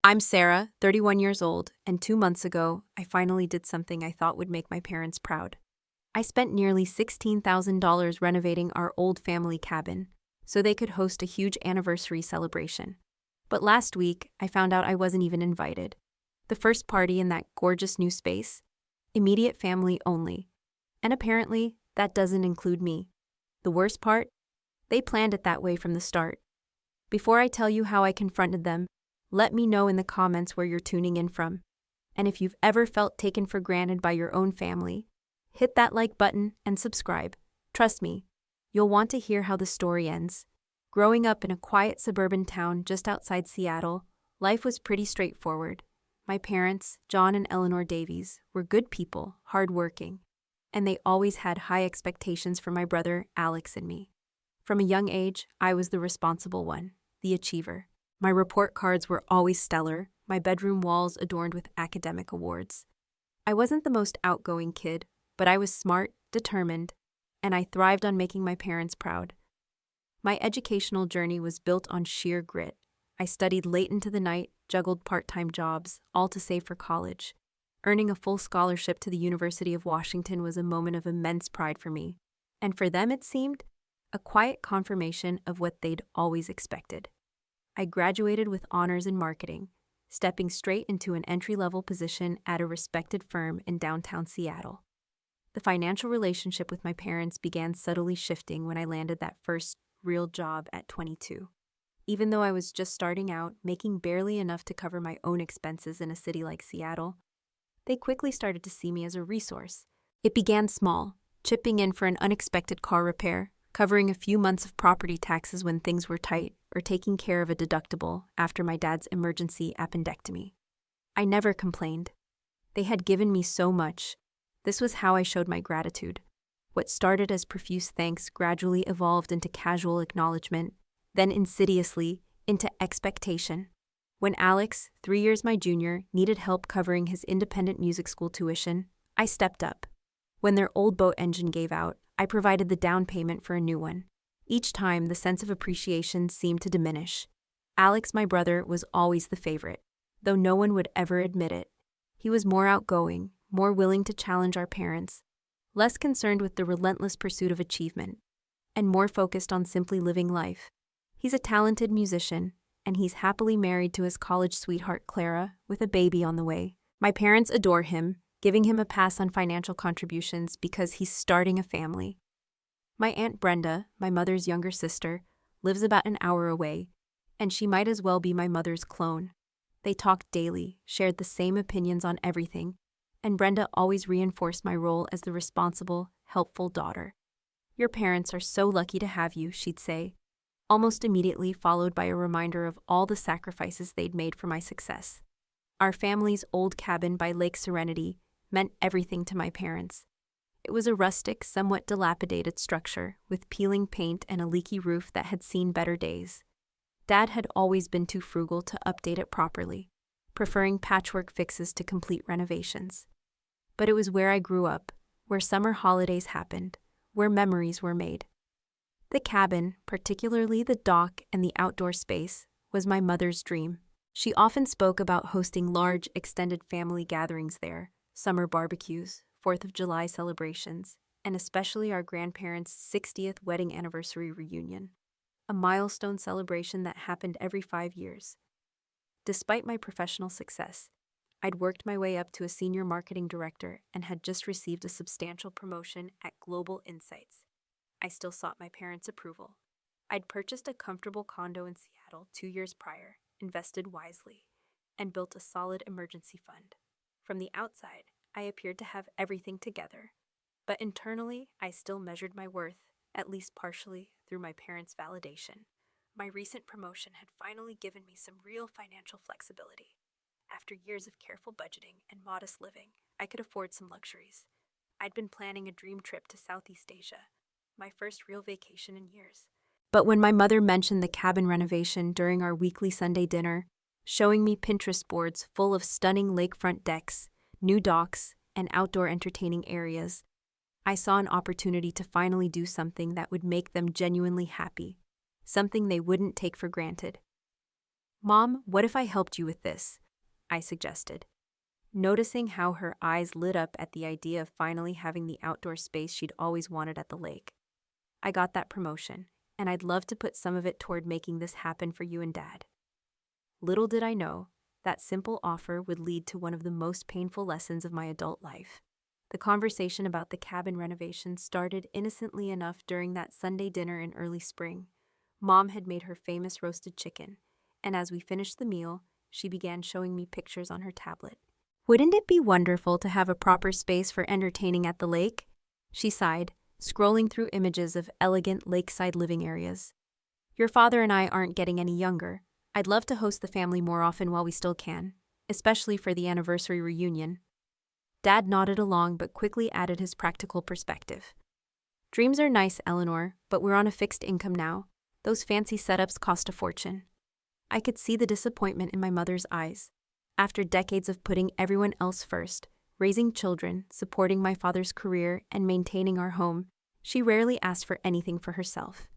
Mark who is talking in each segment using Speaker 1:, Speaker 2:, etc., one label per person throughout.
Speaker 1: I'm Sarah, 31 years old, and 2 months ago, I finally did something I thought would make my parents proud. I spent nearly $16,000 renovating our old family cabin so they could host a huge anniversary celebration. But last week, I found out I wasn't even invited. The first party in that gorgeous new space? Immediate family only. And apparently, that doesn't include me. The worst part? They planned it that way from the start. Before I tell you how I confronted them, let me know in the comments where you're tuning in from. And if you've ever felt taken for granted by your own family, hit that like button and subscribe. Trust me, you'll want to hear how the story ends. Growing up in a quiet suburban town just outside Seattle, life was pretty straightforward. My parents, John and Eleanor Davies, were good people, hardworking, and they always had high expectations for my brother, Alex, and me. From a young age, I was the responsible one, the achiever. My report cards were always stellar, my bedroom walls adorned with academic awards. I wasn't the most outgoing kid, but I was smart, determined, and I thrived on making my parents proud. My educational journey was built on sheer grit. I studied late into the night, juggled part-time jobs, all to save for college. Earning a full scholarship to the University of Washington was a moment of immense pride for me, and for them it seemed a quiet confirmation of what they'd always expected. I graduated with honors in marketing, stepping straight into an entry-level position at a respected firm in downtown Seattle. The financial relationship with my parents began subtly shifting when I landed that first real job at 22. Even though I was just starting out, making barely enough to cover my own expenses in a city like Seattle, they quickly started to see me as a resource. It began small, chipping in for an unexpected car repair, covering a few months of property taxes when things were tight, or taking care of a deductible after my dad's emergency appendectomy. I never complained. They had given me so much. This was how I showed my gratitude. What started as profuse thanks gradually evolved into casual acknowledgement, then insidiously into expectation. When Alex, 3 years my junior, needed help covering his independent music school tuition, I stepped up. When their old boat engine gave out, I provided the down payment for a new one. Each time, the sense of appreciation seemed to diminish. Alex, my brother, was always the favorite, though no one would ever admit it. He was more outgoing, more willing to challenge our parents, less concerned with the relentless pursuit of achievement, and more focused on simply living life. He's a talented musician, and he's happily married to his college sweetheart Clara, with a baby on the way. My parents adore him, giving him a pass on financial contributions because he's starting a family. My Aunt Brenda, my mother's younger sister, lives about an hour away, and she might as well be my mother's clone. They talked daily, shared the same opinions on everything, and Brenda always reinforced my role as the responsible, helpful daughter. "Your parents are so lucky to have you," she'd say, almost immediately followed by a reminder of all the sacrifices they'd made for my success. Our family's old cabin by Lake Serenity meant everything to my parents. It was a rustic, somewhat dilapidated structure with peeling paint and a leaky roof that had seen better days. Dad had always been too frugal to update it properly, preferring patchwork fixes to complete renovations. But it was where I grew up, where summer holidays happened, where memories were made. The cabin, particularly the dock and the outdoor space, was my mother's dream. She often spoke about hosting large, extended family gatherings there, summer barbecues, 4th of July celebrations, and especially our grandparents' 60th wedding anniversary reunion, a milestone celebration that happened every 5 years. Despite my professional success, I'd worked my way up to a senior marketing director and had just received a substantial promotion at Global Insights. I still sought my parents' approval. I'd purchased a comfortable condo in Seattle 2 years prior, invested wisely, and built a solid emergency fund. From the outside, I appeared to have everything together, but internally, I still measured my worth, at least partially, through my parents' validation. My recent promotion had finally given me some real financial flexibility. After years of careful budgeting and modest living, I could afford some luxuries. I'd been planning a dream trip to Southeast Asia, my first real vacation in years. But when my mother mentioned the cabin renovation during our weekly Sunday dinner, showing me Pinterest boards full of stunning lakefront decks, new docks, and outdoor entertaining areas, I saw an opportunity to finally do something that would make them genuinely happy, something they wouldn't take for granted. Mom, what if I helped you with this? I suggested, noticing how her eyes lit up at the idea of finally having the outdoor space she'd always wanted at the lake. I got that promotion, and I'd love to put some of it toward making this happen for you and Dad. Little did I know, that simple offer would lead to one of the most painful lessons of my adult life. The conversation about the cabin renovation started innocently enough during that Sunday dinner in early spring. Mom had made her famous roasted chicken, and as we finished the meal, she began showing me pictures on her tablet. Wouldn't it be wonderful to have a proper space for entertaining at the lake? She sighed, scrolling through images of elegant lakeside living areas. Your father and I aren't getting any younger. I'd love to host the family more often while we still can, especially for the anniversary reunion. Dad nodded along but quickly added his practical perspective. Dreams are nice, Eleanor, but we're on a fixed income now. Those fancy setups cost a fortune. I could see the disappointment in my mother's eyes. After decades of putting everyone else first, raising children, supporting my father's career, and maintaining our home, she rarely asked for anything for herself.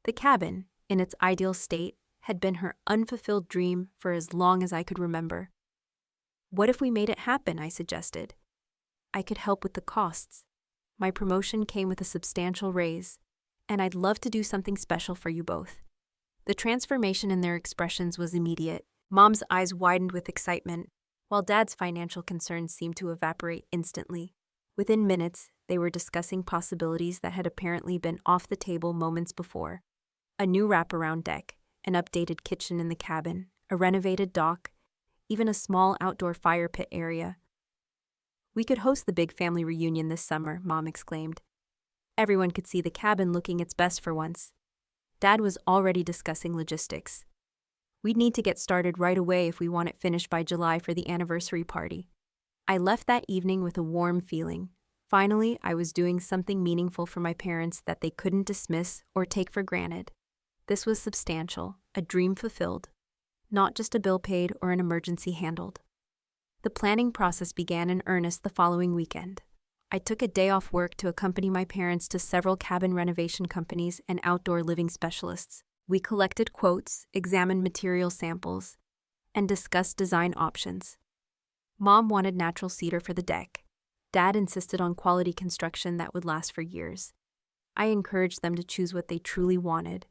Speaker 1: The cabin, in its ideal state, had been her unfulfilled dream for as long as I could remember. What if we made it happen? I suggested. I could help with the costs. My promotion came with a substantial raise, and I'd love to do something special for you both. The transformation in their expressions was immediate. Mom's eyes widened with excitement, while Dad's financial concerns seemed to evaporate instantly. Within minutes, they were discussing possibilities that had apparently been off the table moments before. A new wraparound deck, an updated kitchen in the cabin, a renovated dock, even a small outdoor fire pit area. We could host the big family reunion this summer, Mom exclaimed. Everyone could see the cabin looking its best for once. Dad was already discussing logistics. We'd need to get started right away if we want it finished by July for the anniversary party. I left that evening with a warm feeling. Finally, I was doing something meaningful for my parents that they couldn't dismiss or take for granted. This was substantial, a dream fulfilled, not just a bill paid or an emergency handled. The planning process began in earnest the following weekend. I took a day off work to accompany my parents to several cabin renovation companies and outdoor living specialists. We collected quotes, examined material samples, and discussed design options. Mom wanted natural cedar for the deck. Dad insisted on quality construction that would last for years. I encouraged them to choose what they truly wanted,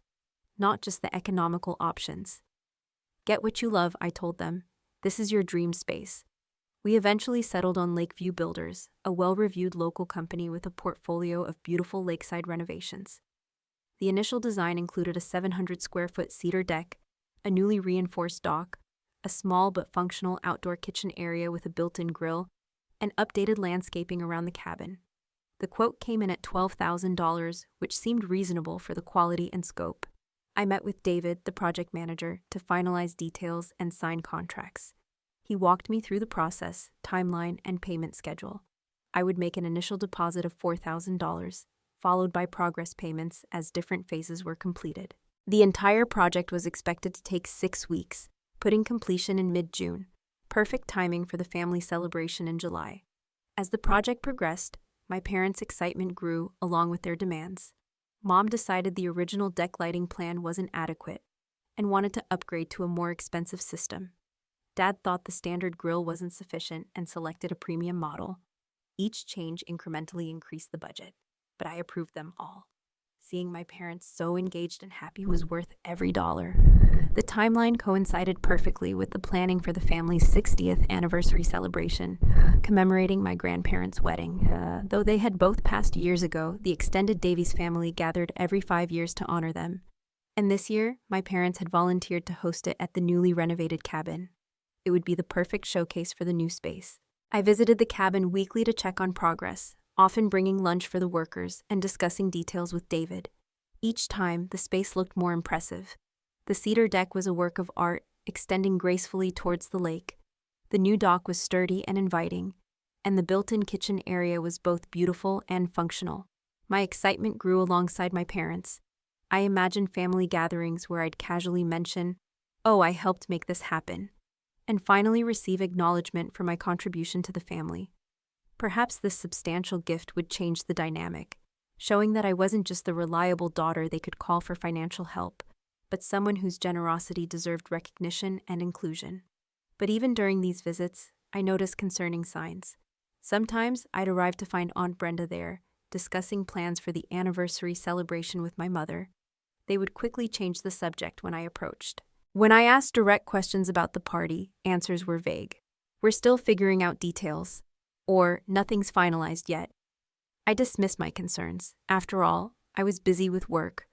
Speaker 1: not just the economical options. Get what you love, I told them. This is your dream space. We eventually settled on Lakeview Builders, a well-reviewed local company with a portfolio of beautiful lakeside renovations. The initial design included a 700-square-foot cedar deck, a newly reinforced dock, a small but functional outdoor kitchen area with a built-in grill, and updated landscaping around the cabin. The quote came in at $12,000, which seemed reasonable for the quality and scope. I met with David, the project manager, to finalize details and sign contracts. He walked me through the process, timeline, and payment schedule. I would make an initial deposit of $4,000, followed by progress payments as different phases were completed. The entire project was expected to take 6 weeks, putting completion in mid-June, perfect timing for the family celebration in July. As the project progressed, my parents' excitement grew along with their demands. Mom decided the original deck lighting plan wasn't adequate and wanted to upgrade to a more expensive system. Dad thought the standard grill wasn't sufficient and selected a premium model. Each change incrementally increased the budget, but I approved them all. Seeing my parents so engaged and happy was worth every dollar. The timeline coincided perfectly with the planning for the family's 60th anniversary celebration, commemorating my grandparents' wedding. Though they had both passed years ago, the extended Davies family gathered every 5 years to honor them. And this year, my parents had volunteered to host it at the newly renovated cabin. It would be the perfect showcase for the new space. I visited the cabin weekly to check on progress, often bringing lunch for the workers and discussing details with David. Each time, the space looked more impressive. The cedar deck was a work of art, extending gracefully towards the lake. The new dock was sturdy and inviting, and the built-in kitchen area was both beautiful and functional. My excitement grew alongside my parents. I imagined family gatherings where I'd casually mention, "Oh, I helped make this happen," and finally receive acknowledgement for my contribution to the family. Perhaps this substantial gift would change the dynamic, showing that I wasn't just the reliable daughter they could call for financial help, but someone whose generosity deserved recognition and inclusion. But even during these visits, I noticed concerning signs. Sometimes I'd arrive to find Aunt Brenda there, discussing plans for the anniversary celebration with my mother. They would quickly change the subject when I approached. When I asked direct questions about the party, answers were vague. "We're still figuring out details," or "nothing's finalized yet." I dismissed my concerns. After all, I was busy with work,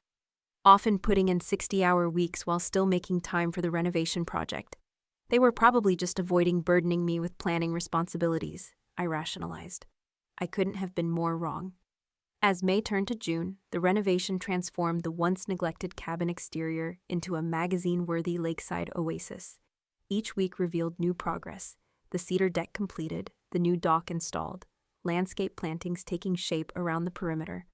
Speaker 1: often putting in 60-hour weeks while still making time for the renovation project. They were probably just avoiding burdening me with planning responsibilities, I rationalized. I couldn't have been more wrong. As May turned to June, the renovation transformed the once neglected cabin exterior into a magazine-worthy lakeside oasis. Each week revealed new progress: the cedar deck completed, the new dock installed, landscape plantings taking shape around the perimeter.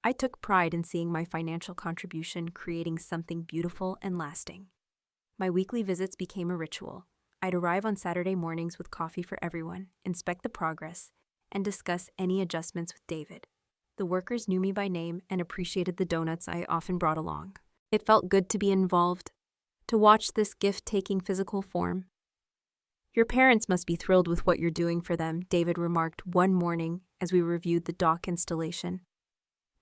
Speaker 1: I took pride in seeing my financial contribution creating something beautiful and lasting. My weekly visits became a ritual. I'd arrive on Saturday mornings with coffee for everyone, inspect the progress, and discuss any adjustments with David. The workers knew me by name and appreciated the donuts I often brought along. It felt good to be involved, to watch this gift taking physical form. "Your parents must be thrilled with what you're doing for them," David remarked one morning as we reviewed the dock installation.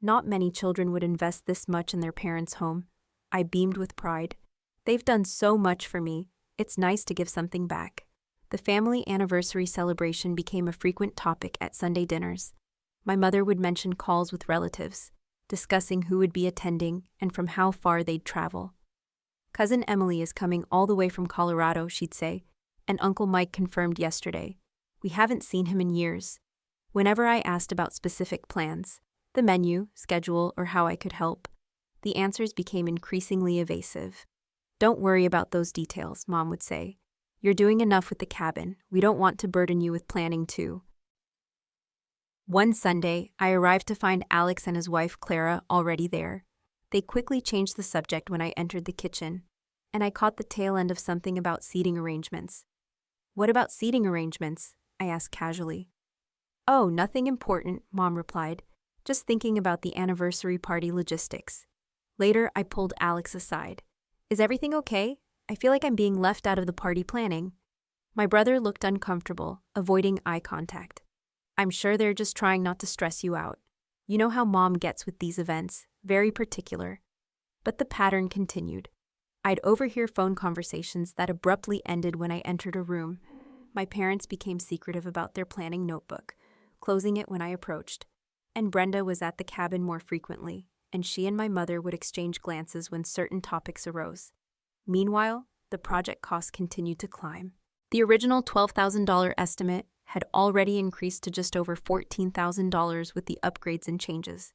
Speaker 1: "Not many children would invest this much in their parents' home." I beamed with pride. "They've done so much for me. It's nice to give something back." The family anniversary celebration became a frequent topic at Sunday dinners. My mother would mention calls with relatives, discussing who would be attending and from how far they'd travel. "Cousin Emily is coming all the way from Colorado," she'd say, and Uncle Mike confirmed yesterday. We haven't seen him in years. Whenever I asked about specific plans, the menu, schedule, or how I could help, the answers became increasingly evasive. "Don't worry about those details," Mom would say. "You're doing enough with the cabin. We don't want to burden you with planning too." One Sunday, I arrived to find Alex and his wife Clara already there. They quickly changed the subject when I entered the kitchen, and I caught the tail end of something about seating arrangements. "What about seating arrangements?" I asked casually. "Oh, nothing important," Mom replied. "Just thinking about the anniversary party logistics." Later, I pulled Alex aside. "Is everything okay? I feel like I'm being left out of the party planning." My brother looked uncomfortable, avoiding eye contact. "I'm sure they're just trying not to stress you out. You know how Mom gets with these events, very particular." But the pattern continued. I'd overhear phone conversations that abruptly ended when I entered a room. My parents became secretive about their planning notebook, closing it when I approached. And Brenda was at the cabin more frequently, and she and my mother would exchange glances when certain topics arose. Meanwhile, the project costs continued to climb. The original $12,000 estimate had already increased to just over $14,000 with the upgrades and changes.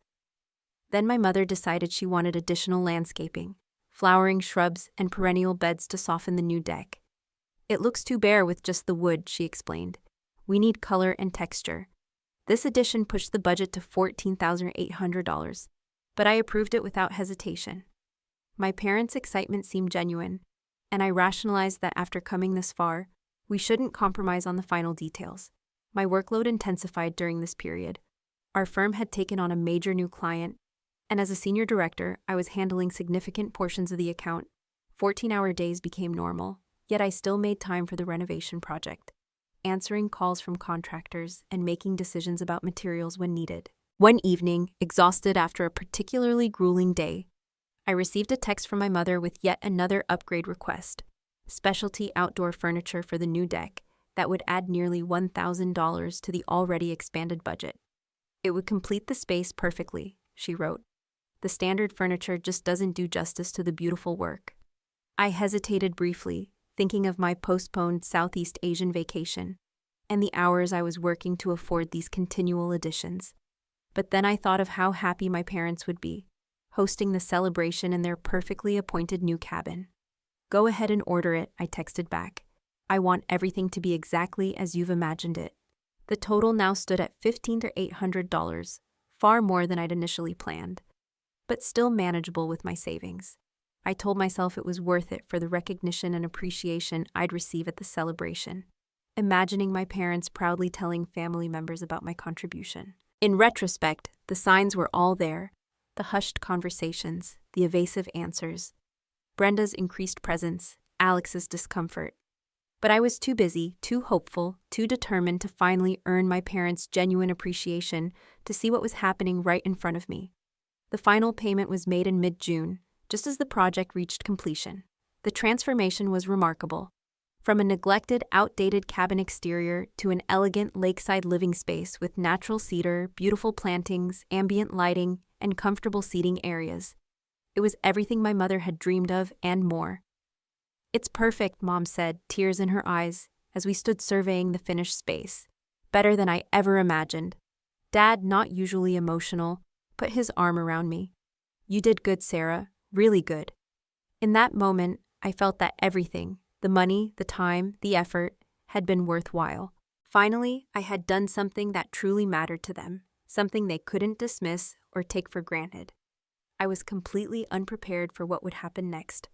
Speaker 1: Then my mother decided she wanted additional landscaping, flowering shrubs, and perennial beds to soften the new deck. "It looks too bare with just the wood," she explained. "We need color and texture." This addition pushed the budget to $14,800, but I approved it without hesitation. My parents' excitement seemed genuine, and I rationalized that after coming this far, we shouldn't compromise on the final details. My workload intensified during this period. Our firm had taken on a major new client, and as a senior director, I was handling significant portions of the account. 14-hour days became normal, yet I still made time for the renovation project, answering calls from contractors and making decisions about materials when needed. One evening, exhausted after a particularly grueling day, I received a text from my mother with yet another upgrade request: specialty outdoor furniture for the new deck that would add nearly $1,000 to the already expanded budget. "It would complete the space perfectly," she wrote. "The standard furniture just doesn't do justice to the beautiful work." I hesitated briefly, thinking of my postponed Southeast Asian vacation and the hours I was working to afford these continual additions. But then I thought of how happy my parents would be, hosting the celebration in their perfectly appointed new cabin. "Go ahead and order it," I texted back. "I want everything to be exactly as you've imagined it." The total now stood at $1,500, far more than I'd initially planned, but still manageable with my savings. I told myself it was worth it for the recognition and appreciation I'd receive at the celebration, imagining my parents proudly telling family members about my contribution. In retrospect, the signs were all there: the hushed conversations, the evasive answers, Brenda's increased presence, Alex's discomfort. But I was too busy, too hopeful, too determined to finally earn my parents' genuine appreciation to see what was happening right in front of me. The final payment was made in mid-June, just as the project reached completion. The transformation was remarkable. From a neglected, outdated cabin exterior to an elegant lakeside living space with natural cedar, beautiful plantings, ambient lighting, and comfortable seating areas. It was everything my mother had dreamed of and more. "It's perfect," Mom said, tears in her eyes, as we stood surveying the finished space. "Better than I ever imagined." Dad, not usually emotional, put his arm around me. "You did good, Sarah, really good." In that moment, I felt that everything, the money, the time, the effort, had been worthwhile. Finally, I had done something that truly mattered to them, something they couldn't dismiss or take for granted. I was completely unprepared for what would happen next.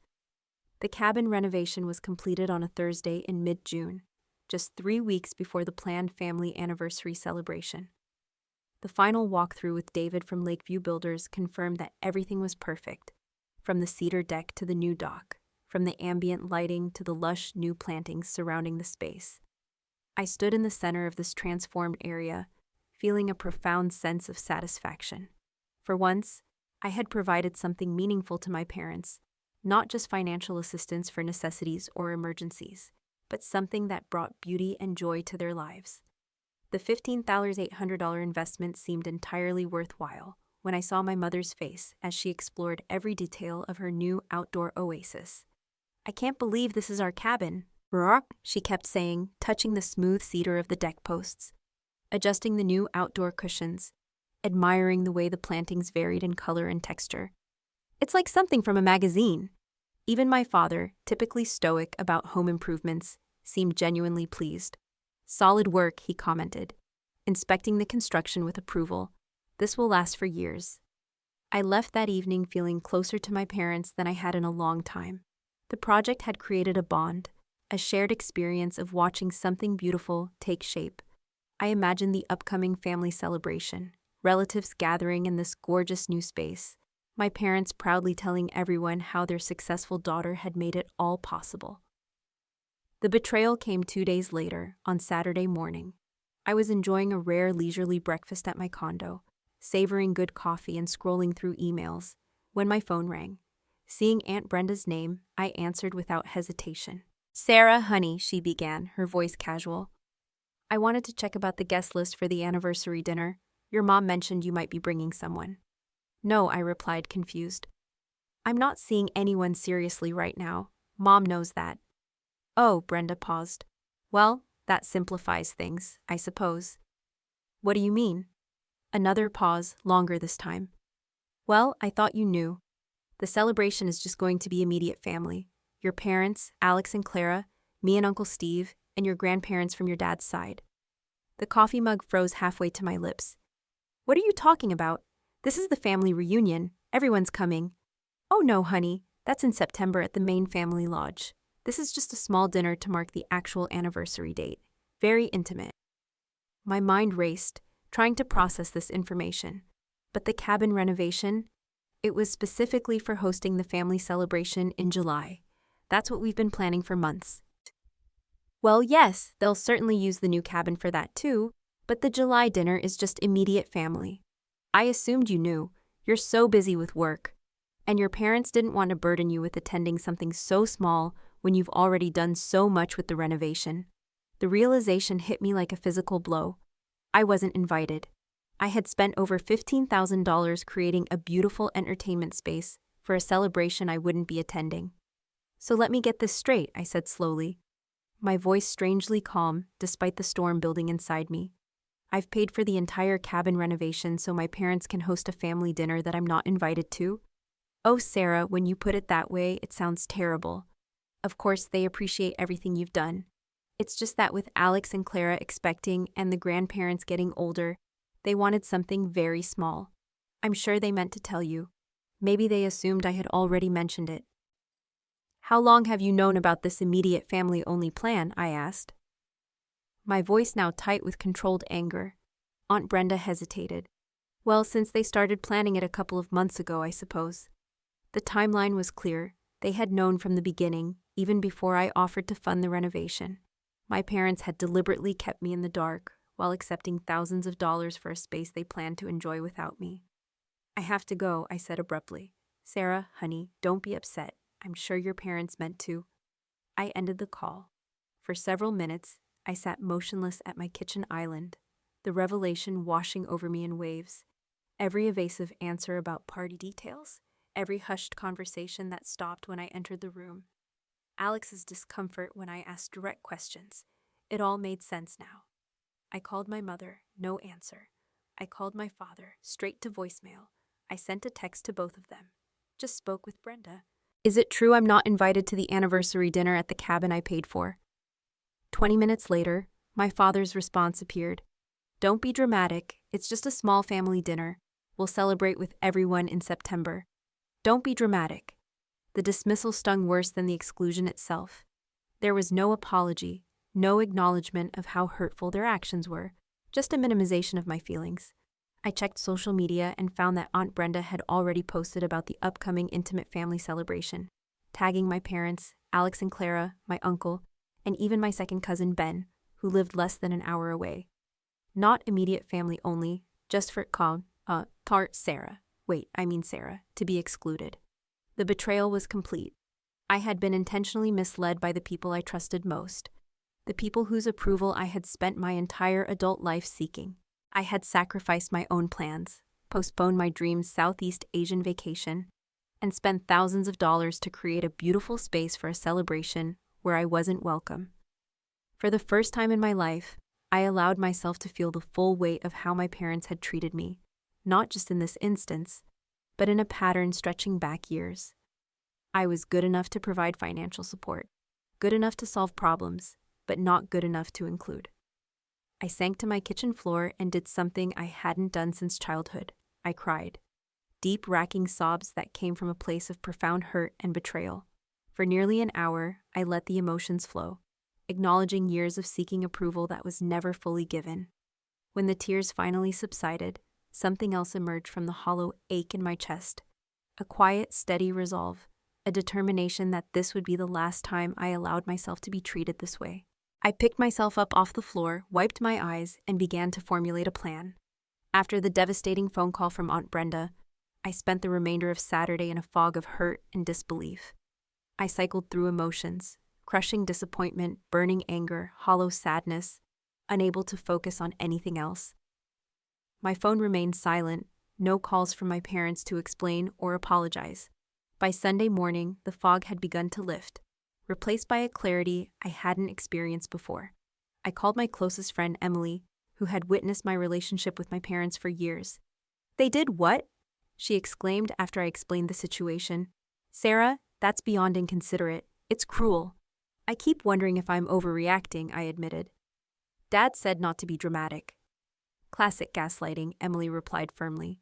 Speaker 1: The cabin renovation was completed on a Thursday in mid-June, just 3 weeks before the planned family anniversary celebration. The final walkthrough with David from Lakeview Builders confirmed that everything was perfect, from the cedar deck to the new dock, from the ambient lighting to the lush new plantings surrounding the space. I stood in the center of this transformed area, feeling a profound sense of satisfaction. For once, I had provided something meaningful to my parents, not just financial assistance for necessities or emergencies, but something that brought beauty and joy to their lives. The $15,800 investment seemed entirely worthwhile when I saw my mother's face as she explored every detail of her new outdoor oasis. "I can't believe this is our cabin," she kept saying, touching the smooth cedar of the deck posts, adjusting the new outdoor cushions, admiring the way the plantings varied in color and texture. "It's like something from a magazine." Even my father, typically stoic about home improvements, seemed genuinely pleased. "Solid work," he commented, inspecting the construction with approval. "This will last for years." I left that evening feeling closer to my parents than I had in a long time. The project had created a bond, a shared experience of watching something beautiful take shape. I imagined the upcoming family celebration, relatives gathering in this gorgeous new space, my parents proudly telling everyone how their successful daughter had made it all possible. The betrayal came 2 days later, on Saturday morning. I was enjoying a rare leisurely breakfast at my condo, savoring good coffee and scrolling through emails, when my phone rang. Seeing Aunt Brenda's name, I answered without hesitation. "Sarah, honey," she began, her voice casual. "I wanted to check about the guest list for the anniversary dinner. Your mom mentioned you might be bringing someone." "No," I replied, confused. "I'm not seeing anyone seriously right now. Mom knows that." "Oh," Brenda paused. "Well, that simplifies things, I suppose." "What do you mean?" Another pause, longer this time. "Well, I thought you knew. The celebration is just going to be immediate family. Your parents, Alex and Clara, me and Uncle Steve, and your grandparents from your dad's side." The coffee mug froze halfway to my lips. "What are you talking about? This is the family reunion. Everyone's coming." "Oh no, honey. That's in September at the main family lodge. This is just a small dinner to mark the actual anniversary date. Very intimate." My mind raced, trying to process this information. But the cabin renovation? It was specifically for hosting the family celebration in July. That's what we've been planning for months. "Well, yes, they'll certainly use the new cabin for that too, but the July dinner is just immediate family. I assumed you knew. You're so busy with work. And your parents didn't want to burden you with attending something so small when you've already done so much with the renovation." The realization hit me like a physical blow. I wasn't invited. I had spent over $15,000 creating a beautiful entertainment space for a celebration I wouldn't be attending. "So let me get this straight," I said slowly, my voice strangely calm despite the storm building inside me. "I've paid for the entire cabin renovation so my parents can host a family dinner that I'm not invited to?" "Oh, Sarah, when you put it that way, it sounds terrible. Of course, they appreciate everything you've done. It's just that with Alex and Clara expecting and the grandparents getting older, they wanted something very small. I'm sure they meant to tell you. Maybe they assumed I had already mentioned it." "How long have you known about this immediate family-only plan?" I asked. My voice now tight with controlled anger. Aunt Brenda hesitated. "Well, since they started planning it a couple of months ago, I suppose." The timeline was clear. They had known from the beginning, even before I offered to fund the renovation. My parents had deliberately kept me in the dark while accepting thousands of dollars for a space they planned to enjoy without me. "I have to go," I said abruptly. "Sarah, honey, don't be upset. I'm sure your parents meant to." I ended the call. For several minutes, I sat motionless at my kitchen island, the revelation washing over me in waves. Every evasive answer about party details, every hushed conversation that stopped when I entered the room, Alex's discomfort when I asked direct questions. It all made sense now. I called my mother, no answer. I called my father, straight to voicemail. I sent a text to both of them. Just spoke with Brenda. "Is it true I'm not invited to the anniversary dinner at the cabin I paid for?" 20 minutes later, my father's response appeared. "Don't be dramatic. It's just a small family dinner. We'll celebrate with everyone in September. Don't be dramatic." The dismissal stung worse than the exclusion itself. There was no apology, no acknowledgement of how hurtful their actions were, just a minimization of my feelings. I checked social media and found that Aunt Brenda had already posted about the upcoming intimate family celebration, tagging my parents, Alex and Clara, my uncle, and even my second cousin Ben, who lived less than an hour away. Not immediate family only, just for Sarah, to be excluded. The betrayal was complete. I had been intentionally misled by the people I trusted most, the people whose approval I had spent my entire adult life seeking. I had sacrificed my own plans, postponed my dream's Southeast Asian vacation, and spent thousands of dollars to create a beautiful space for a celebration where I wasn't welcome. For the first time in my life, I allowed myself to feel the full weight of how my parents had treated me, not just in this instance, but in a pattern stretching back years. I was good enough to provide financial support, good enough to solve problems, but not good enough to include. I sank to my kitchen floor and did something I hadn't done since childhood. I cried. Deep, racking sobs that came from a place of profound hurt and betrayal. For nearly an hour, I let the emotions flow, acknowledging years of seeking approval that was never fully given. When the tears finally subsided, something else emerged from the hollow ache in my chest. A quiet, steady resolve, a determination that this would be the last time I allowed myself to be treated this way. I picked myself up off the floor, wiped my eyes, and began to formulate a plan. After the devastating phone call from Aunt Brenda, I spent the remainder of Saturday in a fog of hurt and disbelief. I cycled through emotions, crushing disappointment, burning anger, hollow sadness, unable to focus on anything else. My phone remained silent, no calls from my parents to explain or apologize. By Sunday morning, the fog had begun to lift, replaced by a clarity I hadn't experienced before. I called my closest friend Emily, who had witnessed my relationship with my parents for years. "They did what?" she exclaimed after I explained the situation. "Sarah, that's beyond inconsiderate. It's cruel." "I keep wondering if I'm overreacting," I admitted. "Dad said not to be dramatic." "Classic gaslighting," Emily replied firmly.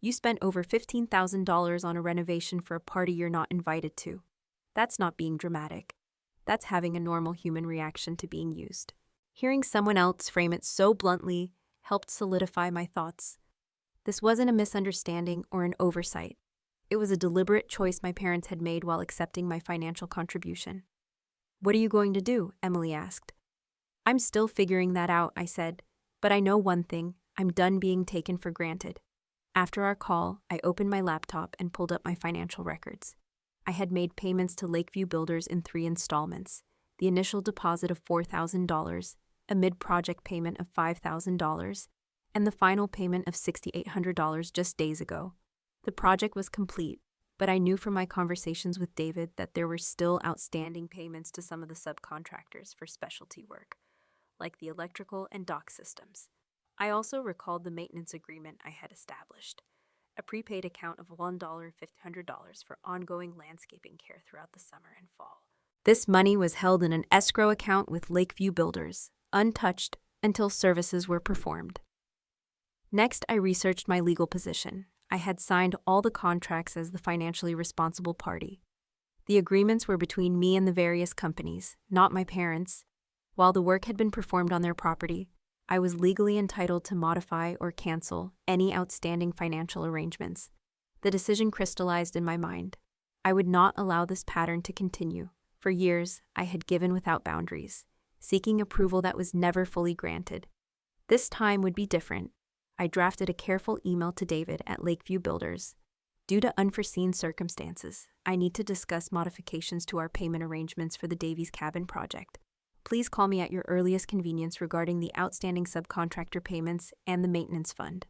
Speaker 1: "You spent over $15,000 on a renovation for a party you're not invited to. That's not being dramatic. That's having a normal human reaction to being used." Hearing someone else frame it so bluntly helped solidify my thoughts. This wasn't a misunderstanding or an oversight. It was a deliberate choice my parents had made while accepting my financial contribution. "What are you going to do?" Emily asked. "I'm still figuring that out," I said. "But I know one thing, I'm done being taken for granted." After our call, I opened my laptop and pulled up my financial records. I had made payments to Lakeview Builders in 3 installments, the initial deposit of $4,000, a mid-project payment of $5,000, and the final payment of $6,800 just days ago. The project was complete, but I knew from my conversations with David that there were still outstanding payments to some of the subcontractors for specialty work, like the electrical and dock systems. I also recalled the maintenance agreement I had established, a prepaid account of $1,500 for ongoing landscaping care throughout the summer and fall. This money was held in an escrow account with Lakeview Builders, untouched until services were performed. Next, I researched my legal position. I had signed all the contracts as the financially responsible party. The agreements were between me and the various companies, not my parents. While the work had been performed on their property, I was legally entitled to modify or cancel any outstanding financial arrangements. The decision crystallized in my mind. I would not allow this pattern to continue. For years, I had given without boundaries, seeking approval that was never fully granted. This time would be different. I drafted a careful email to David at Lakeview Builders. Due to unforeseen circumstances, I need to discuss modifications to our payment arrangements for the Davies Cabin project. Please call me at your earliest convenience regarding the outstanding subcontractor payments and the maintenance fund.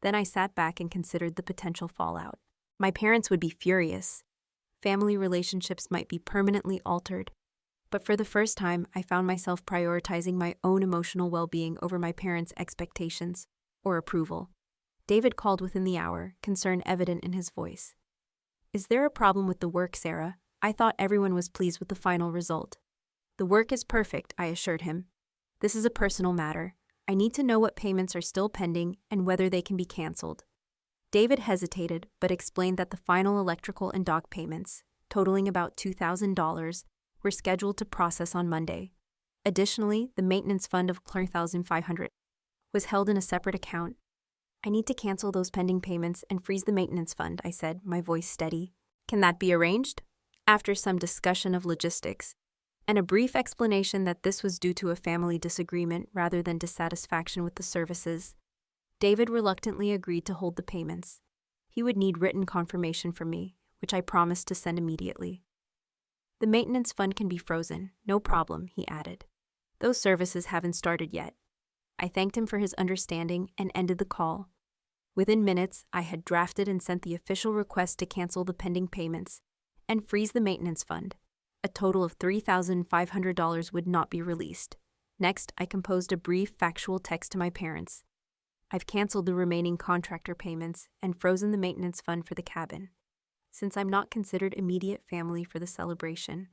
Speaker 1: Then I sat back and considered the potential fallout. My parents would be furious. Family relationships might be permanently altered. But for the first time, I found myself prioritizing my own emotional well-being over my parents' expectations or approval. David called within the hour, concern evident in his voice. "Is there a problem with the work, Sarah? I thought everyone was pleased with the final result." "The work is perfect," I assured him. "This is a personal matter. I need to know what payments are still pending and whether they can be canceled." David hesitated, but explained that the final electrical and dock payments, totaling about $2,000, were scheduled to process on Monday. Additionally, the maintenance fund of $4,500 was held in a separate account. "I need to cancel those pending payments and freeze the maintenance fund," I said, my voice steady. "Can that be arranged?" After some discussion of logistics, and a brief explanation that this was due to a family disagreement rather than dissatisfaction with the services, David reluctantly agreed to hold the payments. He would need written confirmation from me, which I promised to send immediately. "The maintenance fund can be frozen, no problem," he added. "Those services haven't started yet." I thanked him for his understanding and ended the call. Within minutes, I had drafted and sent the official request to cancel the pending payments and freeze the maintenance fund. A total of $3,500 would not be released. Next, I composed a brief factual text to my parents. "I've canceled the remaining contractor payments and frozen the maintenance fund for the cabin. Since I'm not considered immediate family for the celebration,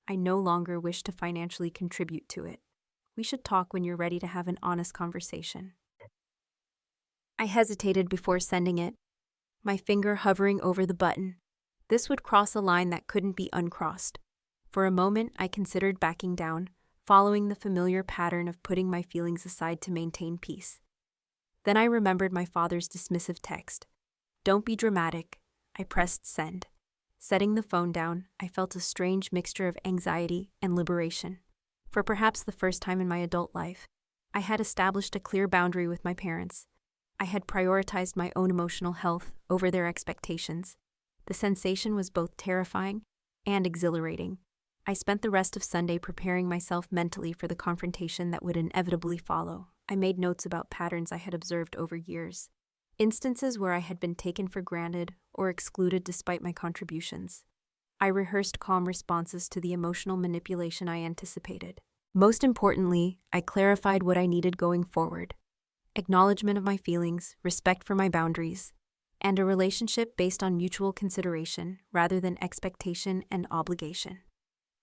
Speaker 1: I no longer wish to financially contribute to it. We should talk when you're ready to have an honest conversation." I hesitated before sending it, my finger hovering over the button. This would cross a line that couldn't be uncrossed. For a moment, I considered backing down, following the familiar pattern of putting my feelings aside to maintain peace. Then I remembered my father's dismissive text. "Don't be dramatic." I pressed send. Setting the phone down, I felt a strange mixture of anxiety and liberation. For perhaps the first time in my adult life, I had established a clear boundary with my parents. I had prioritized my own emotional health over their expectations. The sensation was both terrifying and exhilarating. I spent the rest of Sunday preparing myself mentally for the confrontation that would inevitably follow. I made notes about patterns I had observed over years, instances where I had been taken for granted or excluded despite my contributions. I rehearsed calm responses to the emotional manipulation I anticipated. Most importantly, I clarified what I needed going forward: acknowledgement of my feelings, respect for my boundaries, and a relationship based on mutual consideration rather than expectation and obligation.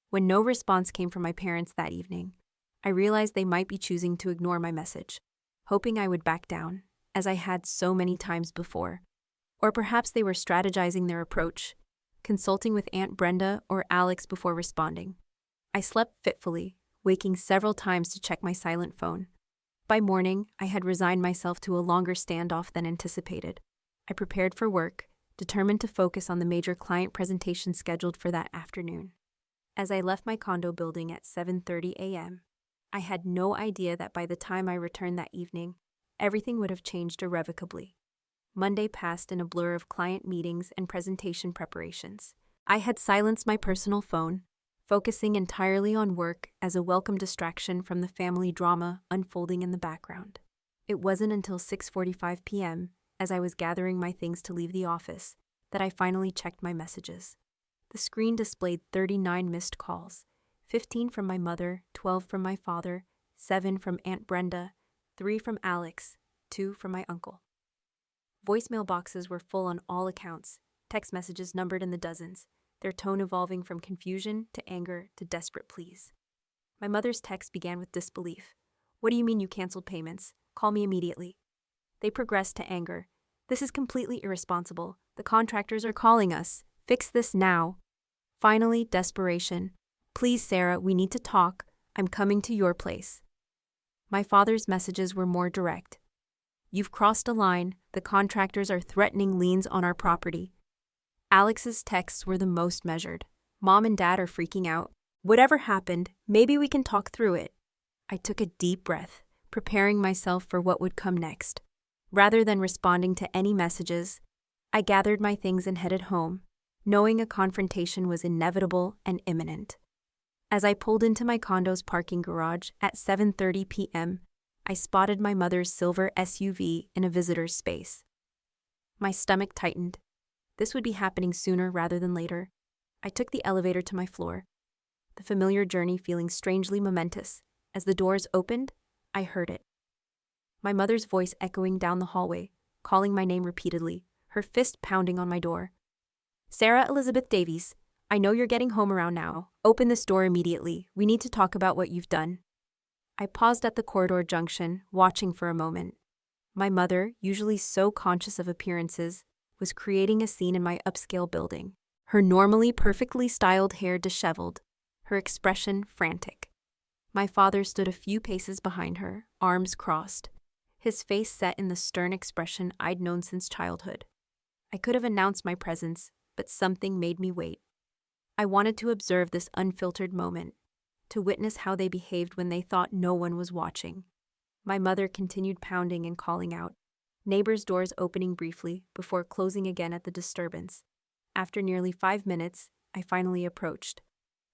Speaker 1: When no response came from my parents that evening, I realized they might be choosing to ignore my message, hoping I would back down, as I had so many times before. Or perhaps they were strategizing their approach, consulting with Aunt Brenda or Alex before responding. I slept fitfully, waking several times to check my silent phone. By morning, I had resigned myself to a longer standoff than anticipated. I prepared for work, determined to focus on the major client presentation scheduled for that afternoon. As I left my condo building at 7:30 a.m., I had no idea that by the time I returned that evening, everything would have changed irrevocably. Monday passed in a blur of client meetings and presentation preparations. I had silenced my personal phone, focusing entirely on work as a welcome distraction from the family drama unfolding in the background. It wasn't until 6:45 p.m., as I was gathering my things to leave the office, that I finally checked my messages. The screen displayed 39 missed calls, 15 from my mother, 12 from my father, 7 from Aunt Brenda, 3 from Alex, 2 from my uncle. Voicemail boxes were full on all accounts, text messages numbered in the dozens, their tone evolving from confusion to anger to desperate pleas. My mother's text began with disbelief. "What do you mean you canceled payments? Call me immediately." They progressed to anger. "This is completely irresponsible. The contractors are calling us. Fix this now." Finally, desperation. "Please, Sarah, we need to talk. I'm coming to your place." My father's messages were more direct. "You've crossed a line. The contractors are threatening liens on our property." Alex's texts were the most measured. Mom and Dad are freaking out. Whatever happened, maybe we can talk through it. I took a deep breath, preparing myself for what would come next. Rather than responding to any messages, I gathered my things and headed home, knowing a confrontation was inevitable and imminent. As I pulled into my condo's parking garage at 7:30 p.m., I spotted my mother's silver SUV in a visitor's space. My stomach tightened. This would be happening sooner rather than later. I took the elevator to my floor, the familiar journey feeling strangely momentous. As the doors opened, I heard it. My mother's voice echoing down the hallway, calling my name repeatedly, her fist pounding on my door. "Sarah Elizabeth Davies, I know you're getting home around now. Open this door immediately. We need to talk about what you've done." I paused at the corridor junction, watching for a moment. My mother, usually so conscious of appearances, was creating a scene in my upscale building. Her normally perfectly styled hair disheveled, her expression frantic. My father stood a few paces behind her, arms crossed, his face set in the stern expression I'd known since childhood. I could have announced my presence, but something made me wait. I wanted to observe this unfiltered moment, to witness how they behaved when they thought no one was watching. My mother continued pounding and calling out, neighbors' doors opening briefly before closing again at the disturbance. After nearly 5 minutes, I finally approached,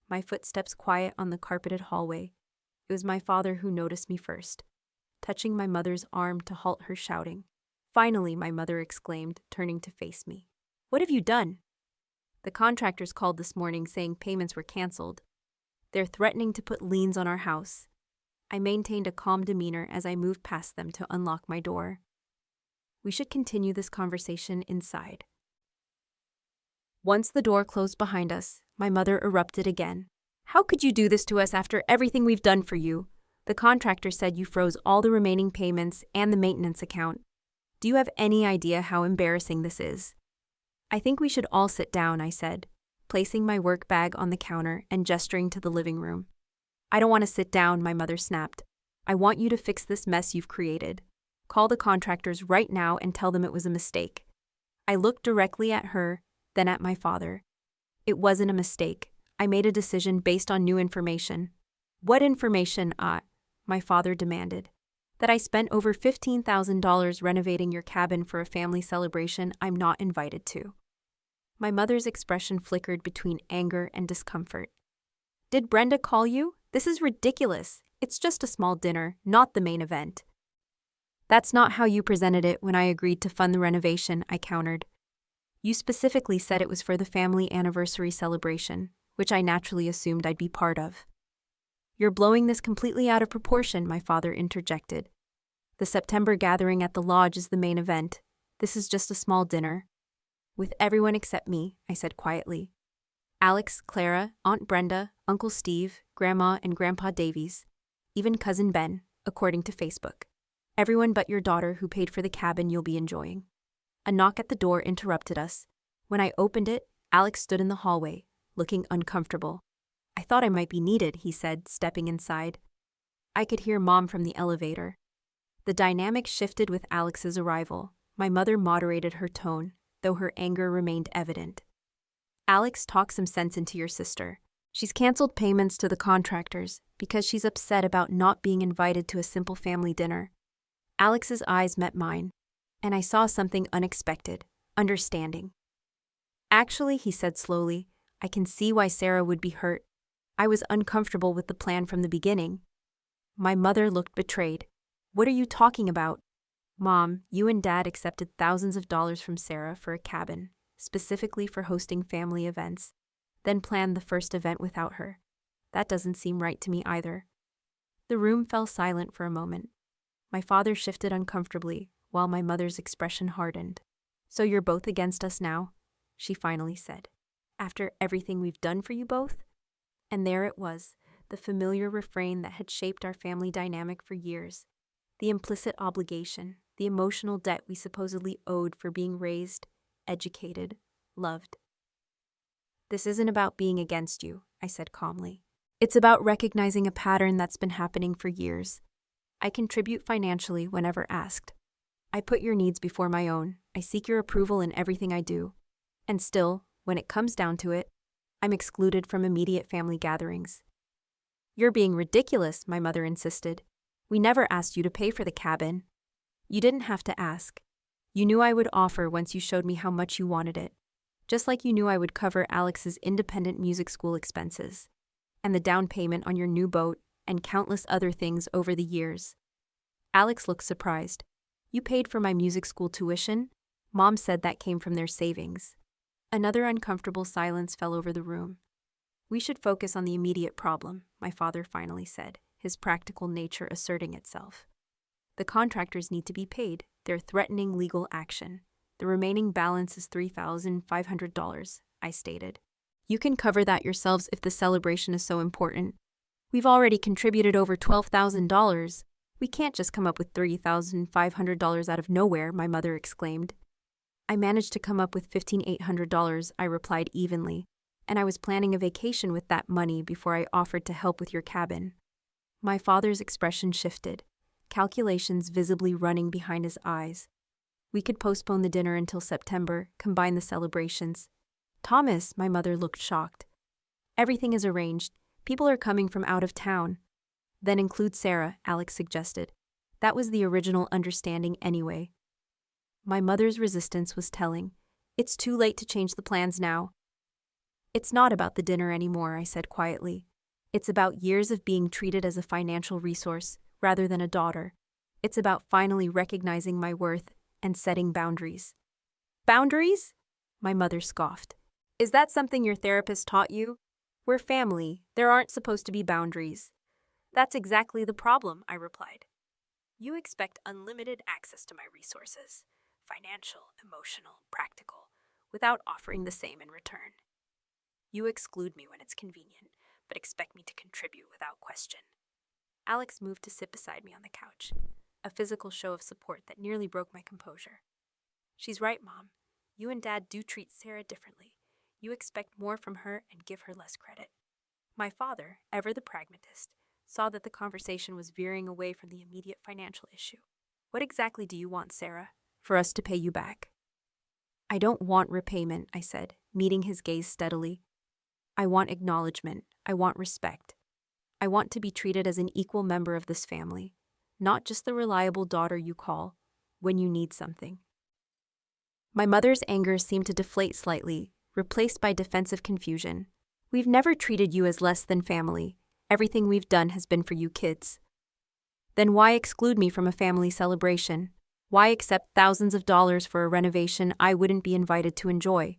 Speaker 1: my footsteps quiet on the carpeted hallway. It was my father who noticed me first, touching my mother's arm to halt her shouting. "Finally," my mother exclaimed, turning to face me. "What have you done?" "The contractors called this morning saying payments were canceled. They're threatening to put liens on our house." I maintained a calm demeanor as I moved past them to unlock my door. We should continue this conversation inside. Once the door closed behind us, my mother erupted again. "How could you do this to us after everything we've done for you? The contractor said you froze all the remaining payments and the maintenance account. Do you have any idea how embarrassing this is?" "I think we should all sit down," I said, placing my work bag on the counter and gesturing to the living room. "I don't want to sit down," my mother snapped. "I want you to fix this mess you've created. Call the contractors right now and tell them it was a mistake." I looked directly at her, then at my father. "It wasn't a mistake. I made a decision based on new information." "What information?" My father demanded. "That I spent over $15,000 renovating your cabin for a family celebration I'm not invited to." My mother's expression flickered between anger and discomfort. "Did Brenda call you? This is ridiculous. It's just a small dinner, not the main event." "That's not how you presented it when I agreed to fund the renovation," I countered. "You specifically said it was for the family anniversary celebration, which I naturally assumed I'd be part of." "You're blowing this completely out of proportion," my father interjected. "The September gathering at the lodge is the main event. This is just a small dinner." "With everyone except me," I said quietly. "Alex, Clara, Aunt Brenda, Uncle Steve, Grandma and Grandpa Davies, even Cousin Ben, according to Facebook. Everyone but your daughter who paid for the cabin you'll be enjoying." A knock at the door interrupted us. When I opened it, Alex stood in the hallway, looking uncomfortable. "I thought I might be needed," he said, stepping inside. I could hear Mom from the elevator. The dynamic shifted with Alex's arrival. My mother moderated her tone, though her anger remained evident. "Alex, talk some sense into your sister. She's canceled payments to the contractors because she's upset about not being invited to a simple family dinner." Alex's eyes met mine, and I saw something unexpected, understanding. "Actually," he said slowly, "I can see why Sarah would be hurt. I was uncomfortable with the plan from the beginning." My mother looked betrayed. "What are you talking about?" "Mom, you and Dad accepted thousands of dollars from Sarah for a cabin, specifically for hosting family events, then planned the first event without her. That doesn't seem right to me either." The room fell silent for a moment. My father shifted uncomfortably, while my mother's expression hardened. "So you're both against us now?" she finally said. "After everything we've done for you both?" And there it was, the familiar refrain that had shaped our family dynamic for years. The implicit obligation, the emotional debt we supposedly owed for being raised, educated, loved. "This isn't about being against you," I said calmly. "It's about recognizing a pattern that's been happening for years. I contribute financially whenever asked. I put your needs before my own. I seek your approval in everything I do. And still, When it comes down to it, I'm excluded from immediate family gatherings. You're being ridiculous, my mother insisted. We never asked you to pay for the cabin. You didn't have to ask. You knew I would offer once you showed me how much you wanted it. Just like you knew I would cover Alex's independent music school expenses, and the down payment on your new boat, and countless other things over the years. Alex looked surprised. You paid for my music school tuition? Mom said that came from their savings. Another uncomfortable silence fell over the room. We should focus on the immediate problem, my father finally said, his practical nature asserting itself. The contractors need to be paid. They're threatening legal action. The remaining balance is $3,500, I stated. You can cover that yourselves if the celebration is so important. We've already contributed over $12,000. We can't just come up with $3,500 out of nowhere, my mother exclaimed. I managed to come up with $1,500, I replied evenly, and I was planning a vacation with that money before I offered to help with your cabin. My father's expression shifted, calculations visibly running behind his eyes. We could postpone the dinner until September, combine the celebrations. Thomas, my mother looked shocked. Everything is arranged. People are coming from out of town. Then include Sarah, Alex suggested. That was the original understanding anyway. My mother's resistance was telling. It's too late to change the plans now. It's not about the dinner anymore, I said quietly. It's about years of being treated as a financial resource rather than a daughter. It's about finally recognizing my worth and setting boundaries. Boundaries? My mother scoffed. Is that something your therapist taught you? We're family. There aren't supposed to be boundaries. That's exactly the problem, I replied. You expect unlimited access to my resources, financial, emotional, practical, without offering the same in return. You exclude me when it's convenient, but expect me to contribute without question. Alex moved to sit beside me on the couch, a physical show of support that nearly broke my composure. She's right, Mom. You and Dad do treat Sarah differently. You expect more from her and give her less credit. My father, ever the pragmatist, saw that the conversation was veering away from the immediate financial issue. What exactly do you want, Sarah, for us to pay you back? I don't want repayment, I said, meeting his gaze steadily. I want acknowledgement. I want respect. I want to be treated as an equal member of this family, not just the reliable daughter you call when you need something. My mother's anger seemed to deflate slightly, replaced by defensive confusion. We've never treated you as less than family. Everything we've done has been for you kids. Then why exclude me from a family celebration? Why accept thousands of dollars for a renovation I wouldn't be invited to enjoy?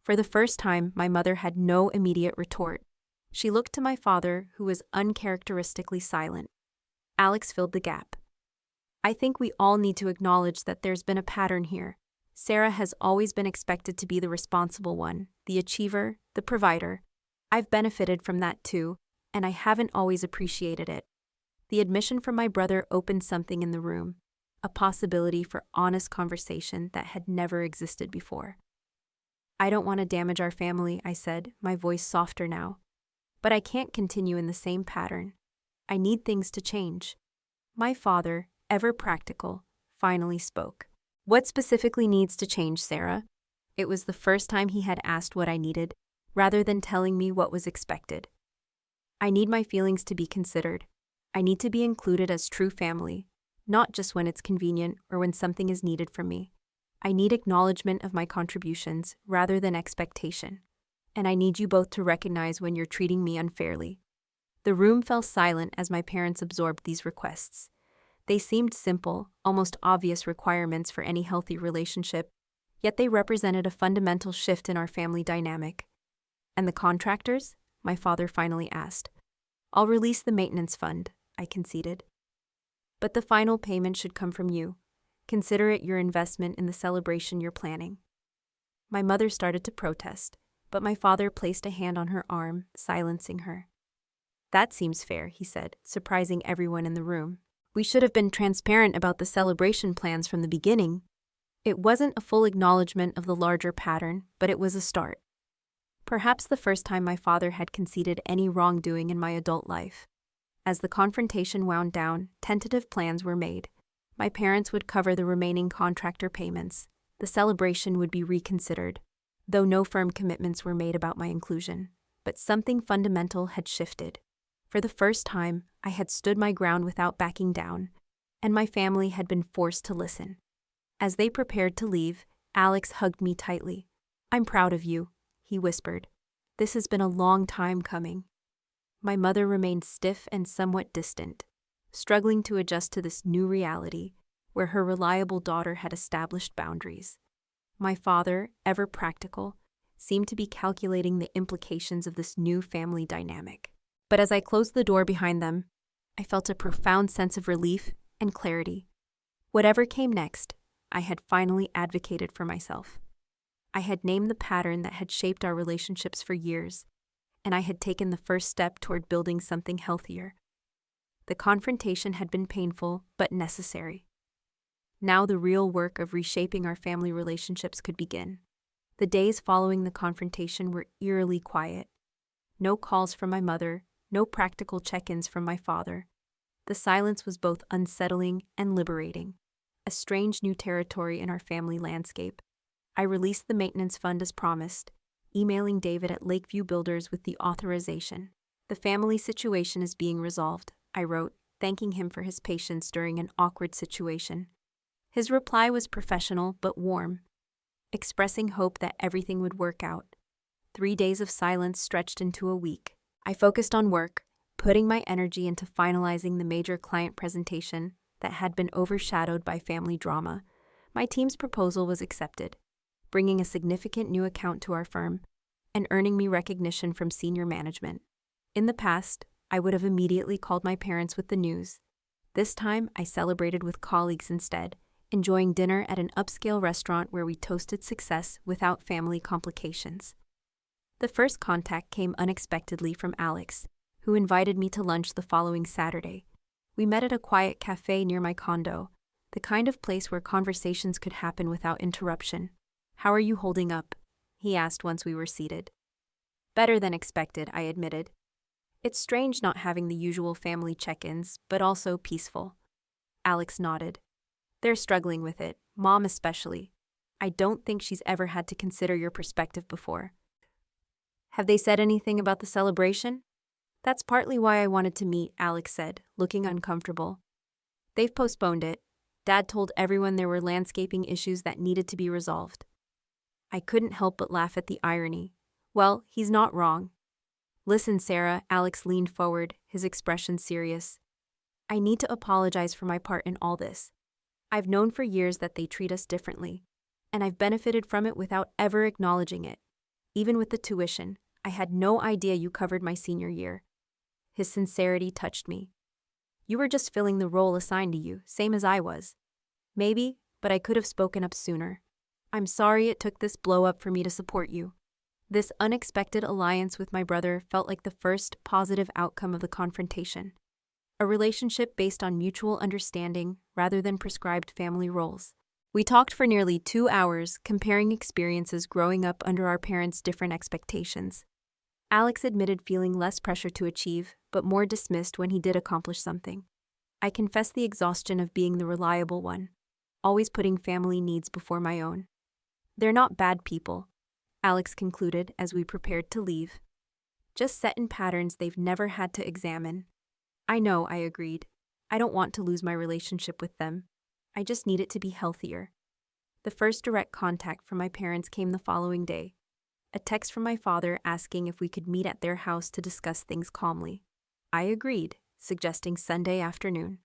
Speaker 1: For the first time, my mother had no immediate retort. She looked to my father, who was uncharacteristically silent. Alex filled the gap. I think we all need to acknowledge that there's been a pattern here. Sarah has always been expected to be the responsible one, the achiever, the provider. I've benefited from that too, and I haven't always appreciated it. The admission from my brother opened something in the room, a possibility for honest conversation that had never existed before. I don't want to damage our family, I said, my voice softer now. But I can't continue in the same pattern. I need things to change. My father, ever practical, finally spoke. What specifically needs to change, Sarah? It was the first time he had asked what I needed, rather than telling me what was expected. I need my feelings to be considered. I need to be included as true family, not just when it's convenient or when something is needed from me. I need acknowledgement of my contributions rather than expectation. And I need you both to recognize when you're treating me unfairly. The room fell silent as my parents absorbed these requests. They seemed simple, almost obvious requirements for any healthy relationship, yet they represented a fundamental shift in our family dynamic. And the contractors? My father finally asked. I'll release the maintenance fund, I conceded. But the final payment should come from you. Consider it your investment in the celebration you're planning. My mother started to protest, but my father placed a hand on her arm, silencing her. That seems fair, he said, surprising everyone in the room. We should have been transparent about the celebration plans from the beginning. It wasn't a full acknowledgement of the larger pattern, but it was a start. Perhaps the first time my father had conceded any wrongdoing in my adult life. As the confrontation wound down, tentative plans were made. My parents would cover the remaining contractor payments. The celebration would be reconsidered. though no firm commitments were made about my inclusion. But something fundamental had shifted. For the first time, I had stood my ground without backing down, and my family had been forced to listen. As they prepared to leave, Alex hugged me tightly. "I'm proud of you," he whispered. "This has been a long time coming." My mother remained stiff and somewhat distant, struggling to adjust to this new reality, where her reliable daughter had established boundaries. My father, ever practical, seemed to be calculating the implications of this new family dynamic. But as I closed the door behind them, I felt a profound sense of relief and clarity. Whatever came next, I had finally advocated for myself. I had named the pattern that had shaped our relationships for years, and I had taken the first step toward building something healthier. The confrontation had been painful, but necessary. Now the real work of reshaping our family relationships could begin. The days following the confrontation were eerily quiet. No calls from my mother, no practical check-ins from my father. The silence was both unsettling and liberating, a strange new territory in our family landscape. I released the maintenance fund as promised, emailing David at Lakeview Builders with the authorization. "The family situation is being resolved," I wrote, thanking him for his patience during an awkward situation. His reply was professional but warm, expressing hope that everything would work out. 3 days of silence stretched into a week. I focused on work, putting my energy into finalizing the major client presentation that had been overshadowed by family drama. My team's proposal was accepted, bringing a significant new account to our firm and earning me recognition from senior management. In the past, I would have immediately called my parents with the news. This time, I celebrated with colleagues instead, enjoying dinner at an upscale restaurant where we toasted success without family complications. The first contact came unexpectedly from Alex, who invited me to lunch the following Saturday. We met at a quiet cafe near my condo, the kind of place where conversations could happen without interruption. "How are you holding up?" he asked once we were seated. "Better than expected," I admitted. "It's strange not having the usual family check-ins, but also peaceful." Alex nodded. "They're struggling with it, Mom especially. I don't think she's ever had to consider your perspective before." "Have they said anything about the celebration?" "That's partly why I wanted to meet," Alex said, looking uncomfortable. "They've postponed it. Dad told everyone there were landscaping issues that needed to be resolved." I couldn't help but laugh at the irony. Well, he's not wrong. "Listen, Sarah," Alex leaned forward, his expression serious. "I need to apologize for my part in all this. I've known for years that they treat us differently, and I've benefited from it without ever acknowledging it. Even with the tuition, I had no idea you covered my senior year." His sincerity touched me. "You were just filling the role assigned to you, same as I was." "Maybe, but I could have spoken up sooner. I'm sorry it took this blow-up for me to support you." This unexpected alliance with my brother felt like the first positive outcome of the confrontation. A relationship based on mutual understanding rather than prescribed family roles. We talked for nearly 2 hours, comparing experiences growing up under our parents' different expectations. Alex admitted feeling less pressure to achieve, but more dismissed when he did accomplish something. I confessed the exhaustion of being the reliable one, always putting family needs before my own. "They're not bad people," Alex concluded as we prepared to leave. "Just set in patterns they've never had to examine." "I know," I agreed. "I don't want to lose my relationship with them. I just need it to be healthier." The first direct contact from my parents came the following day. A text from my father asking if we could meet at their house to discuss things calmly. I agreed, suggesting Sunday afternoon.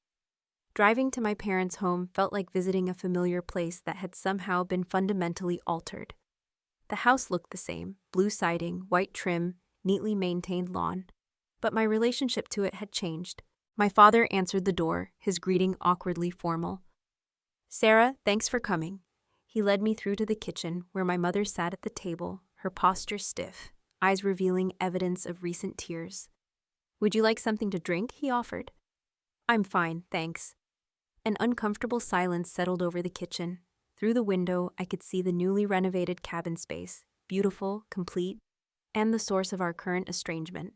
Speaker 1: Driving to my parents' home felt like visiting a familiar place that had somehow been fundamentally altered. The house looked the same, blue siding, white trim, neatly maintained lawn. But my relationship to it had changed. My father answered the door, his greeting awkwardly formal. "Sarah, thanks for coming." He led me through to the kitchen, where my mother sat at the table, her posture stiff, eyes revealing evidence of recent tears. "Would you like something to drink?" he offered. "I'm fine, thanks." An uncomfortable silence settled over the kitchen. Through the window, I could see the newly renovated cabin space, beautiful, complete, and the source of our current estrangement.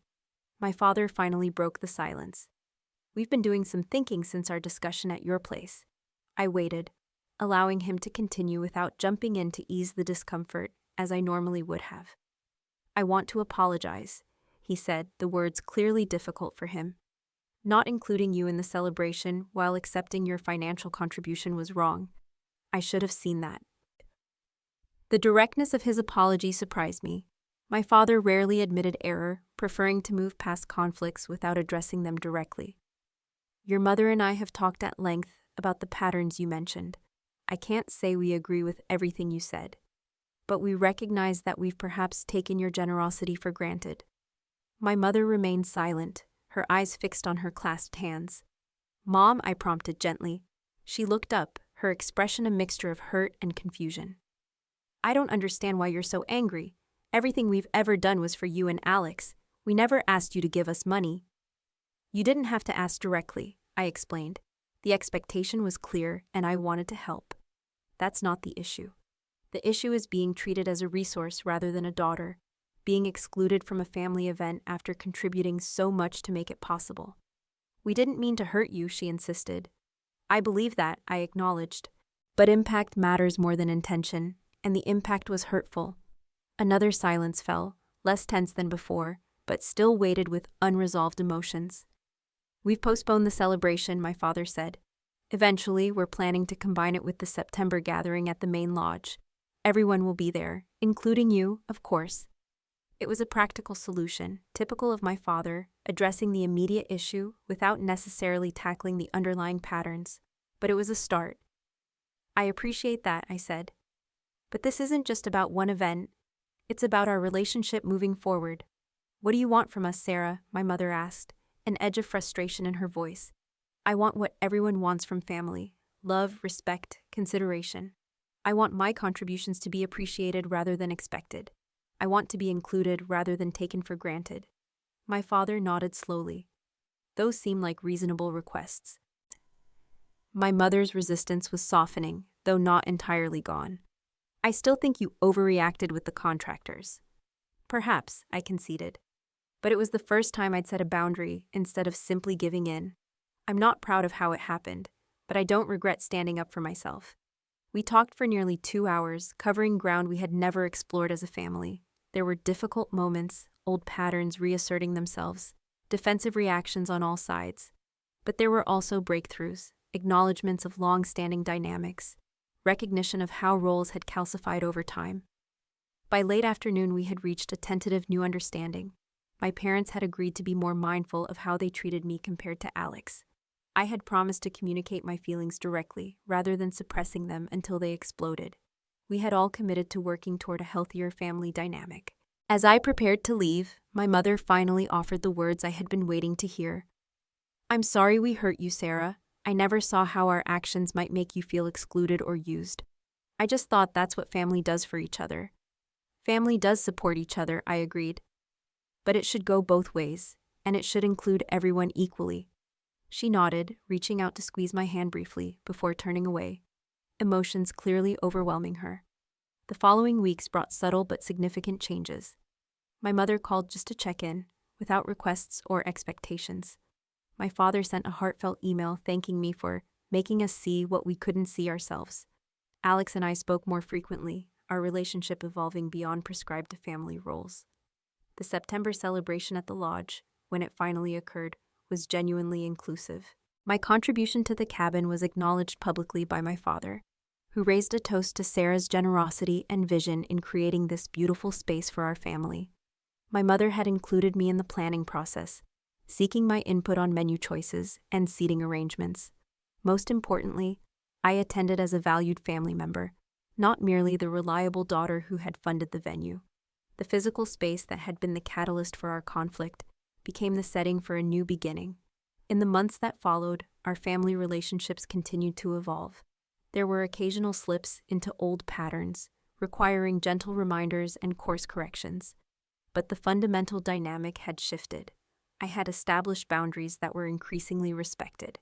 Speaker 1: My father finally broke the silence. "We've been doing some thinking since our discussion at your place." I waited, allowing him to continue without jumping in to ease the discomfort, as I normally would have. "I want to apologize," he said, the words clearly difficult for him. "Not including you in the celebration while accepting your financial contribution was wrong. I should have seen that." The directness of his apology surprised me. My father rarely admitted error, preferring to move past conflicts without addressing them directly. "Your mother and I have talked at length about the patterns you mentioned. I can't say we agree with everything you said, but we recognize that we've perhaps taken your generosity for granted." My mother remained silent, her eyes fixed on her clasped hands. "Mom," I prompted gently. She looked up, her expression a mixture of hurt and confusion. "I don't understand why you're so angry. Everything we've ever done was for you and Alex. We never asked you to give us money." "You didn't have to ask directly," I explained. "The expectation was clear, and I wanted to help. That's not the issue. The issue is being treated as a resource rather than a daughter, being excluded from a family event after contributing so much to make it possible." "We didn't mean to hurt you," she insisted. "I believe that," I acknowledged. "But impact matters more than intention, and the impact was hurtful." Another silence fell, less tense than before, but still weighted with unresolved emotions. "We've postponed the celebration," my father said. "Eventually, we're planning to combine it with the September gathering at the main lodge. Everyone will be there, including you, of course." It was a practical solution, typical of my father, addressing the immediate issue without necessarily tackling the underlying patterns, but it was a start. "I appreciate that," I said. "But this isn't just about one event. It's about our relationship moving forward." "What do you want from us, Sarah?" my mother asked, an edge of frustration in her voice. "I want what everyone wants from family: love, respect, consideration. I want my contributions to be appreciated rather than expected. I want to be included rather than taken for granted." My father nodded slowly. Those seemed like reasonable requests. My mother's resistance was softening, though not entirely gone. "I still think you overreacted with the contractors." "Perhaps," I conceded. But it was the first time I'd set a boundary instead of simply giving in. I'm not proud of how it happened, but I don't regret standing up for myself. We talked for nearly 2 hours, covering ground we had never explored as a family. There were difficult moments, old patterns reasserting themselves, defensive reactions on all sides. But there were also breakthroughs, acknowledgments of long-standing dynamics, recognition of how roles had calcified over time. By late afternoon, we had reached a tentative new understanding. My parents had agreed to be more mindful of how they treated me compared to Alex. I had promised to communicate my feelings directly, rather than suppressing them until they exploded. We had all committed to working toward a healthier family dynamic. As I prepared to leave, my mother finally offered the words I had been waiting to hear. "I'm sorry we hurt you, Sarah. I never saw how our actions might make you feel excluded or used. I just thought that's what family does for each other." "Family does support each other," I agreed. "But it should go both ways, and it should include everyone equally." She nodded, reaching out to squeeze my hand briefly before turning away, emotions clearly overwhelming her. The following weeks brought subtle but significant changes. My mother called just to check in, without requests or expectations. My father sent a heartfelt email thanking me for making us see what we couldn't see ourselves. Alex and I spoke more frequently, our relationship evolving beyond prescribed family roles. The September celebration at the lodge, when it finally occurred, was genuinely inclusive. My contribution to the cabin was acknowledged publicly by my father, who raised a toast to Sarah's generosity and vision in creating this beautiful space for our family. My mother had included me in the planning process, seeking my input on menu choices and seating arrangements. Most importantly, I attended as a valued family member, not merely the reliable daughter who had funded the venue. The physical space that had been the catalyst for our conflict became the setting for a new beginning. In the months that followed, our family relationships continued to evolve. There were occasional slips into old patterns, requiring gentle reminders and course corrections. But the fundamental dynamic had shifted. I had established boundaries that were increasingly respected.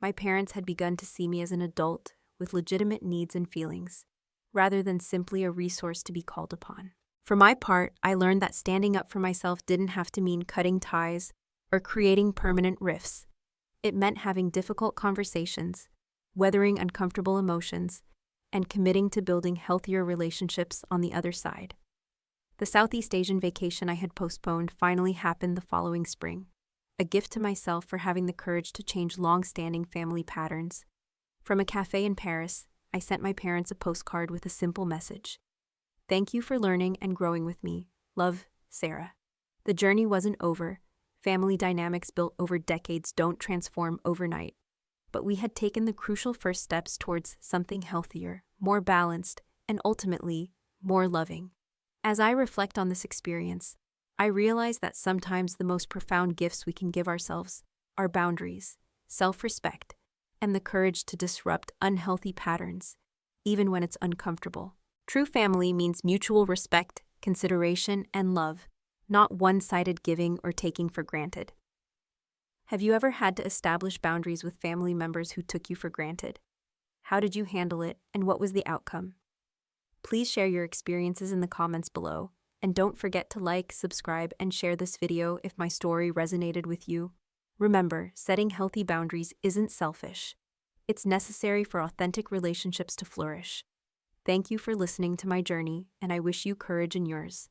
Speaker 1: My parents had begun to see me as an adult with legitimate needs and feelings, rather than simply a resource to be called upon. For my part, I learned that standing up for myself didn't have to mean cutting ties or creating permanent rifts. It meant having difficult conversations, weathering uncomfortable emotions, and committing to building healthier relationships on the other side. The Southeast Asian vacation I had postponed finally happened the following spring, a gift to myself for having the courage to change long-standing family patterns. From a cafe in Paris, I sent my parents a postcard with a simple message. "Thank you for learning and growing with me. Love, Sarah." The journey wasn't over. Family dynamics built over decades don't transform overnight. But we had taken the crucial first steps towards something healthier, more balanced, and ultimately, more loving. As I reflect on this experience, I realize that sometimes the most profound gifts we can give ourselves are boundaries, self-respect, and the courage to disrupt unhealthy patterns, even when it's uncomfortable. True family means mutual respect, consideration, and love, not one-sided giving or taking for granted. Have you ever had to establish boundaries with family members who took you for granted? How did you handle it, and what was the outcome? Please share your experiences in the comments below, and don't forget to like, subscribe, and share this video if my story resonated with you. Remember, setting healthy boundaries isn't selfish. It's necessary for authentic relationships to flourish. Thank you for listening to my journey, and I wish you courage in yours.